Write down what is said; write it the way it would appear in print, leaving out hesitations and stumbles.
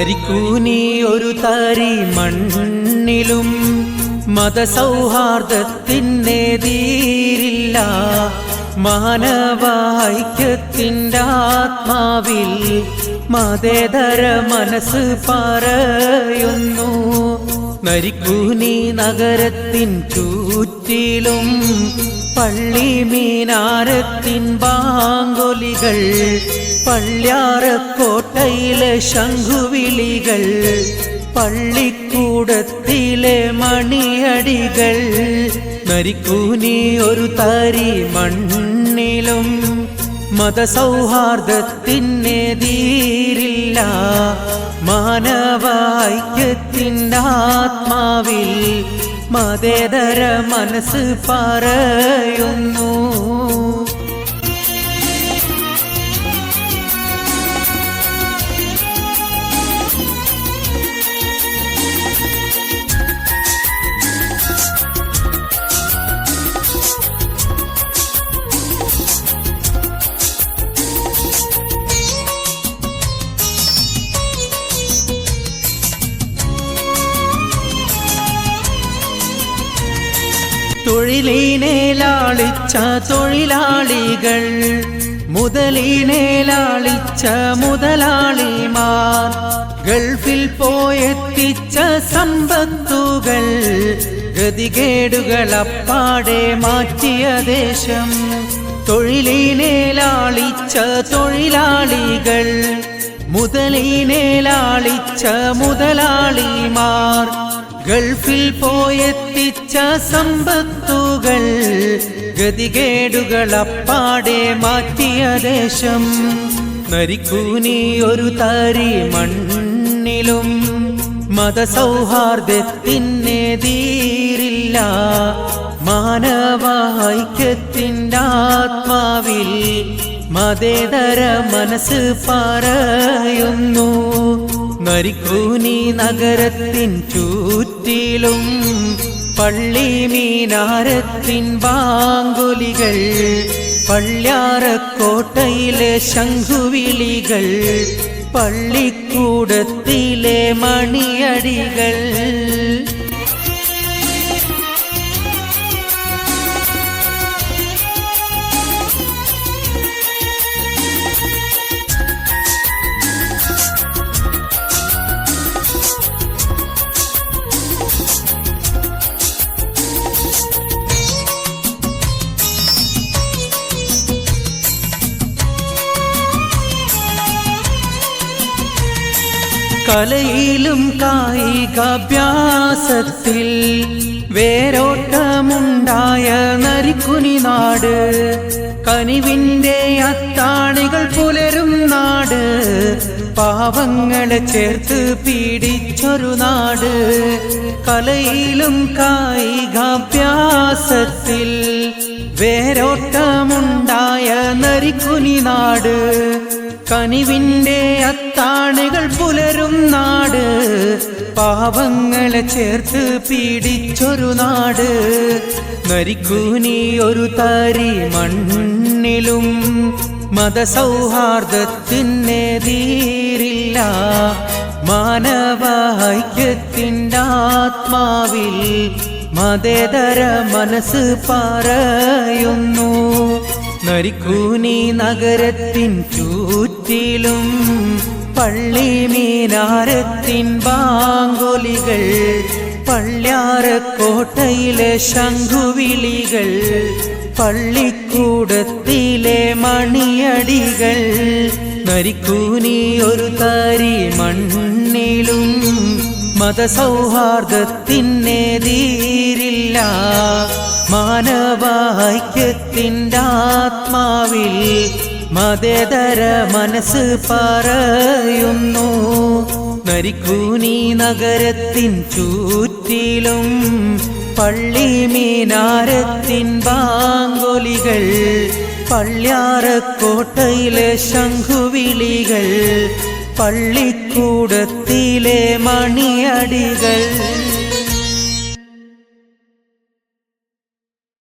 മരിക്കൂ നീ ഒരു തരി മണ്ണിലും മതസൗഹാർദ്ദത്തിനെതിരില്ല. മാനവൈക്യത്തിൻ്റെ ആത്മാവിൽ മതേതര മനസ്സ് പറയുന്നു. മരിക്കൂ നീ നഗരത്തിൻ ചുറ്റിലും പള്ളി മീനാരത്തിൻ ബാങ്കൊലികൾ, പള്ളിയാറക്കോട്ടയിലെ ശംഖുവിളികൾ, പള്ളിക്കൂടത്തിലെ മണിയടികൾ. മരിക്കൂ നീ ഒരു തരി മണ്ണിലും മതസൗഹാർദ്ദത്തിനെതിരില്ല. മാനവൈക്യത്തിൻ്റെ ആത്മാവിൽ മതേതര മനസ്സ് പറയുന്നു. തൊഴിലിനെ ലാളിച്ച തൊഴിലാളികൾ, മുതലിനെ ലാളിച്ച മുതലാളിമാർ, ഗൾഫിൽ പോയെത്തിച്ച സമ്പത്തുകൾ, ഗതികേടുകൾ അപ്പാടെ മാറ്റിയ ദേശം. തൊഴിലിനെ ലാളിച്ച തൊഴിലാളികൾ, മുതലിനെ ലാളിച്ച മുതലാളിമാർ, ഗൾഫിൽ പോയെത്തിച്ച സമ്പത്തുകൾ, ഗതികേടുകൾ അപ്പാടെ മാറ്റിയ ദേശം. മരിക്കൂ നീ ഒരു തരി മണ്ണിലും മതസൗഹാർദ്ദത്തിനെതിരില്ല. മാനവൈക്യത്തിൻ്റെ ആത്മാവിൽ മതേതര മനസ്സ് പറയുന്നു. മരിക്കൂ നീ നഗരത്തിൻ ചുറ്റിലും പള്ളി മീനാരത്തിൻ ബാങ്കുലികൾ, പള്ളിയാറക്കോട്ടയിലെ ശംഖുവിളികൾ, പള്ളിക്കൂടത്തിലെ മണിയടികൾ. കലയിലും കായികാഭ്യാസത്തിൽ വേരോട്ടമുണ്ടായ നരിക്കുനി നാട്, കനിവിൻ്റെ അത്താണികൾ പുലരും നാട്, പാവങ്ങളെ ചേർത്ത് പീഡിച്ചൊരു നാട്. കലയിലും കായികാഭ്യാസത്തിൽ വേരോട്ടമുണ്ടായ നരിക്കുനി നാട്, കനിവിൻ്റെ അത്താണികൾ പുലരും നാട്, പാവങ്ങളെ ചേർത്ത് പീഡിച്ചൊരു നാട്. മരിക്കൂ നീ ഒരു തരി മണ്ണിലും മതസൗഹാർദ്ദത്തിനെതിരില്ല. മാനവൈക്യത്തിൻ്റെ ആത്മാവിൽ മതേതര മനസ്സ് പറയുന്നു. മരിക്കൂ നീ നഗരത്തിൻ ചുറ്റിലും പള്ളി മീനാരത്തിൻ ബാങ്കൊലികൾ, പള്ളിയാറക്കോട്ടയിലെ ശംഖുവിളികൾ, പള്ളിക്കൂടത്തിലെ മണിയടികൾ. മരിക്കൂ നീ ഒരു തരി മണ്ണിലും മതസൗഹാർദ്ദത്തിനെതിരില്ല. മാനവൈക്യത്തിൻ്റെ ആത്മാവിൽ മതേതര മനസ്സ് പറയുന്നു. മരിക്കൂ നീ നഗരത്തിൻ ചുറ്റിലും പള്ളി മീനാരത്തിൻ ബാങ്കൊലികൾ, പള്ളിയാറക്കോട്ടയിലെ ശംഖുവിളികൾ, പള്ളിക്കൂടത്തിലെ മണിയടികൾ.